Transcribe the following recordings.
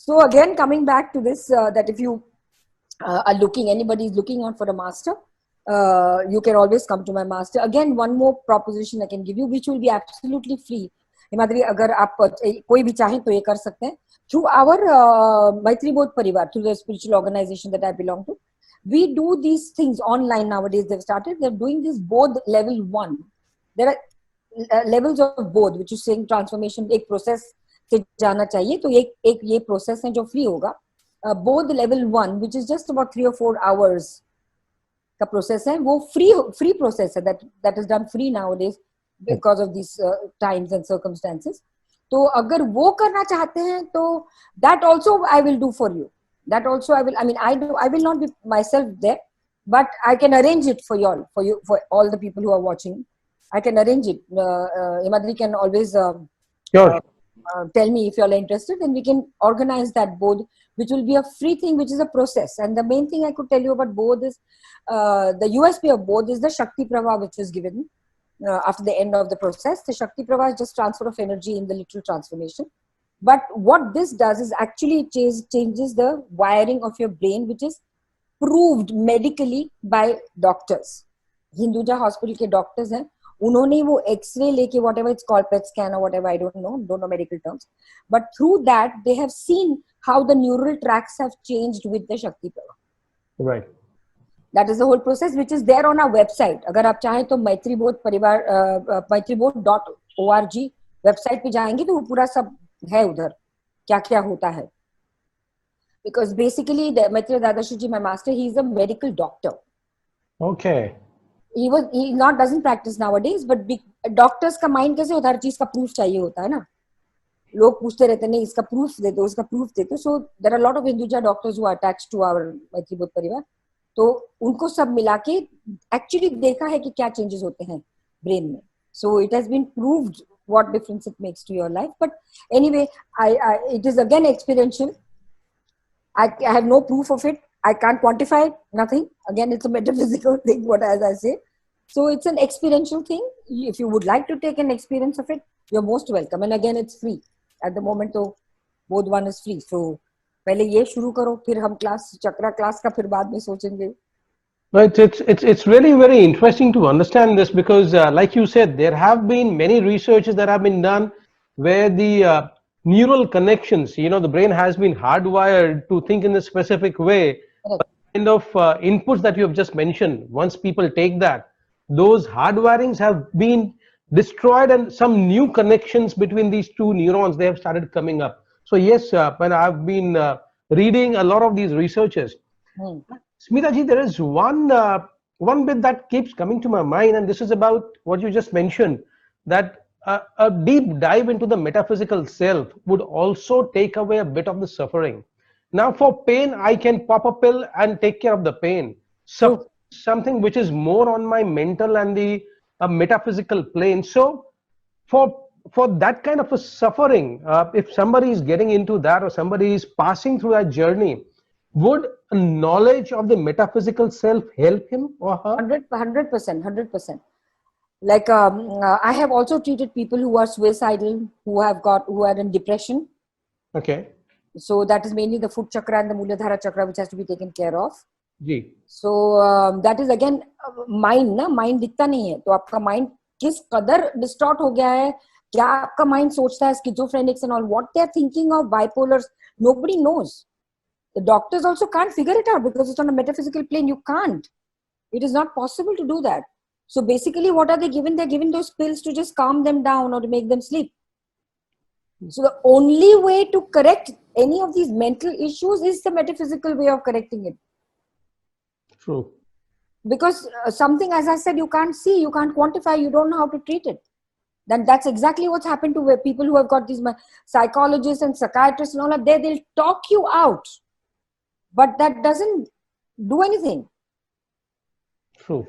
So again, coming back to this, that if you are looking, anybody is looking out for a master, you can always come to my master. Again, one more proposition I can give you, which will be absolutely free. Himadri, अगर आप कोई भी चाहें तो ये कर सकते हैं through our Maitri Bodh Parivar, through the spiritual organization that I belong to. We do these things online nowadays. They've started. They're doing this Bodh level 1. There are levels of Bodh, which is saying transformation. एक process से जाना चाहिए, तो एक ये process है जो free होगा. Bodh level 1, which is just about 3 or 4 hours का process है, वो free process है, that is done free nowadays because of these times and circumstances. तो अगर वो करना चाहते हैं तो that also I will do for you. That also I will. I mean, I will not be myself there, but I can arrange it for you, for all the people who are watching. I can arrange it. Himadri can always tell me if you are interested, and we can organize that Bodh, which will be a free thing, which is a process. And the main thing I could tell you about Bodh is the USP of Bodh is the Shakti Prava, which is given after the end of the process. The Shakti Prava is just transfer of energy in the literal transformation. But what this does is actually changes the wiring of your brain, which is proved medically by doctors. Hinduja Hospital के doctors हैं, उन्होंने वो X-ray लेके, whatever it's called, PET scan or whatever, I don't know medical terms. But through that, they have seen how the neural tracks have changed with the Shakti Prava. Right. That is the whole process, which is there on our website. अगर आप चाहें तो Maitri Bodh परिवार maitridh.org website पे जाएंगे तो वो पूरा सब है उधर, क्या क्या होता है. Because basically, Maitri Dadashi ji, my master, he is a medical doctor. Okay. He doesn't practice nowadays, but doctors का mind कैसे होता है, हर चीज का proof चाहिए होता है ना. लोग पूछते रहते हैं, नहीं इसका proof दे दो, इसका proof दे दो. So there are a lot of Hinduja doctors who are attached to our Maitri Bodh परिवार. तो उनको सब मिला के actually देखा है कि क्या changes होते हैं brain में. So it has been proved what difference it makes to your life. But anyway, it is again experiential. I have no proof of it. I can't quantify it, nothing. Again, it's a metaphysical thing, as I say. So it's an experiential thing. If you would like to take an experience of it, you're most welcome. And again, it's free. At the moment, so Bodh 1 is free. So पहले ये शुरू करो, फिर हम चक्रा class का फिर बाद में सोचेंगे. Right, it's really very interesting to understand this because, like you said, there have been many researches that have been done where the neural connections, the brain has been hardwired to think in a specific way. But the kind of inputs that you have just mentioned, once people take that, those hardwirings have been destroyed and some new connections between these two neurons, they have started coming up. So yes, when I've been reading a lot of these researches, Smita ji, there is one bit that keeps coming to my mind, and this is about what you just mentioned, that a deep dive into the metaphysical self would also take away a bit of the suffering. Now for pain, I can pop a pill and take care of the pain. So something which is more on my mental and the metaphysical plane. So for that kind of a suffering, if somebody is getting into that or somebody is passing through that journey, would knowledge of the metaphysical self help him or her? 100%. Like I have also treated people who are suicidal, who are in depression. Okay. So that is mainly the foot chakra and the Muladhara chakra, which has to be taken care of. Ji. So that is again mind ना, mind दिखता नहीं है, तो आपका mind किस कदर distort हो गया है, क्या आपका mind सोचता है, schizophrenics and all, what they are thinking of bipolars, nobody knows. The doctors also can't figure it out because it's on a metaphysical plane. You can't. It is not possible to do that. So basically, what are they given? They're given those pills to just calm them down or to make them sleep. So the only way to correct any of these mental issues is the metaphysical way of correcting it. True. Because something, as I said, you can't see, you can't quantify, you don't know how to treat it. Then that's exactly what's happened to people who have got these psychologists and psychiatrists and all of that. They'll talk you out. But that doesn't do anything. True.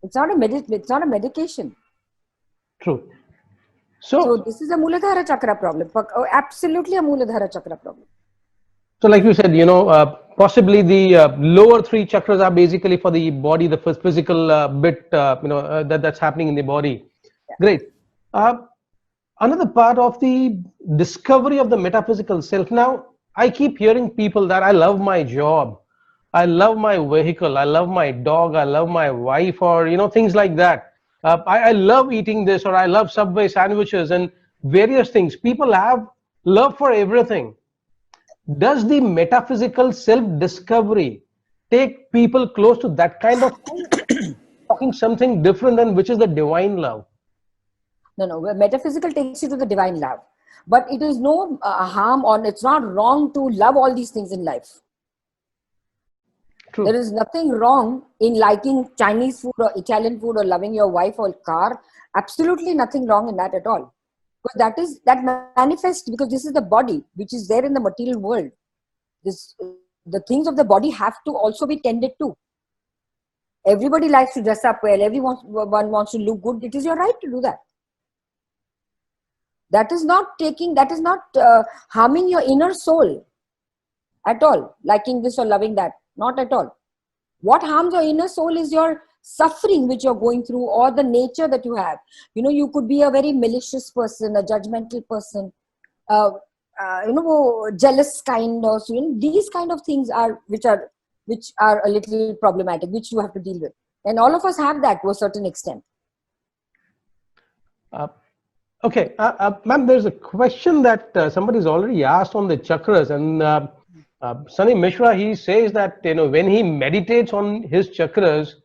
It's not a medication. True. So this is a Muladhara chakra problem. Absolutely a Muladhara chakra problem. So like you said, possibly the lower three chakras are basically for the body, the physical bit, that's happening in the body. Yeah. Great. another part of the discovery of the metaphysical self. Now, I keep hearing people that I love my job, I love my vehicle, I love my dog, I love my wife, or things like that. I love eating this, or I love Subway sandwiches and various things. People have love for everything. Does the metaphysical self-discovery take people close to that kind of thing, talking something different than which is the divine love? No. Metaphysical takes you to the divine love, but it is no harm, or it's not wrong to love all these things in life. True. There is nothing wrong in liking Chinese food or Italian food or loving your wife or car. Absolutely nothing wrong in that at all. But that manifests because this is the body which is there in the material world. The things of the body have to also be tended to. Everybody likes to dress up well. Everyone wants to look good. It is your right to do that. That is not harming your inner soul at all. Liking this or loving that, not at all. What harms your inner soul is your suffering which you're going through, or the nature that you have. You could be a very malicious person, a judgmental person, jealous kind, or these kind of things are which are a little problematic, which you have to deal with. And all of us have that to a certain extent. Okay, ma'am, there's a question that somebody's already asked on the chakras, and Sunny Mishra, he says that when he meditates on his chakras,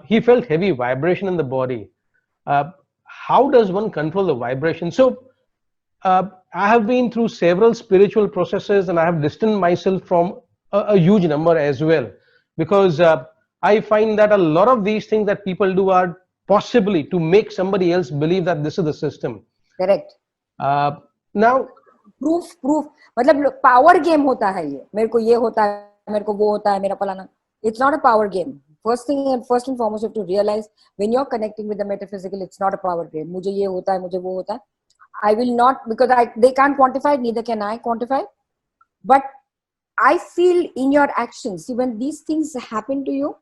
he felt heavy vibration in the body. How does one control the vibration? So I have been through several spiritual processes, and I have distanced myself from a huge number as well, because I find that a lot of these things that people do are possibly to make somebody else believe that this is the system. Correct. Now, proof मतलब power game होता है ये. मेरे को ये होता है, मेरे को वो होता है, मेरा फलाना. It's not a power game. First and foremost, you have to realize when you're connecting with the metaphysical, it's not a power game. मुझे ये होता है, मुझे वो होता है. I will not, because they can't quantify it, neither can I quantify. But I feel in your actions, see, when these things happen to you,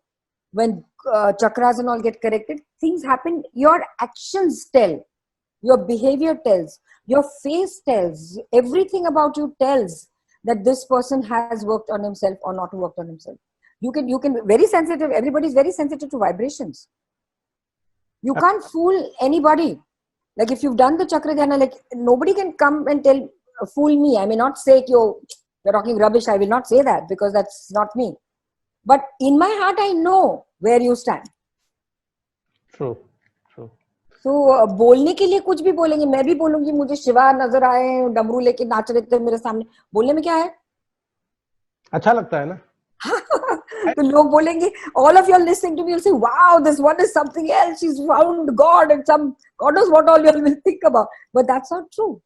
when chakras and all get corrected, things happen, your actions tell, your behavior tells, your face tells, everything about you tells that this person has worked on himself or not worked on himself. You can very sensitive, everybody's very sensitive to vibrations. You can't fool anybody. Like if you've done the chakra dhyana, like nobody can come and fool me. I may not say you're talking rubbish. I will not say that, because that's not me. But in my heart, I know where you stand. True. So बोलने के लिए कुछ भी बोलेंगे, मैं भी बोलूंगी मुझे शिवा नजर आए डमरू लेके नाच रहे थे मेरे सामने, बोलने में क्या है? अच्छा लगता है ना? तो लोग बोलेंगे, all of you are listening to me will say, wow, this one is something else, she's found God, and some God knows what all you will think about. But that's not true.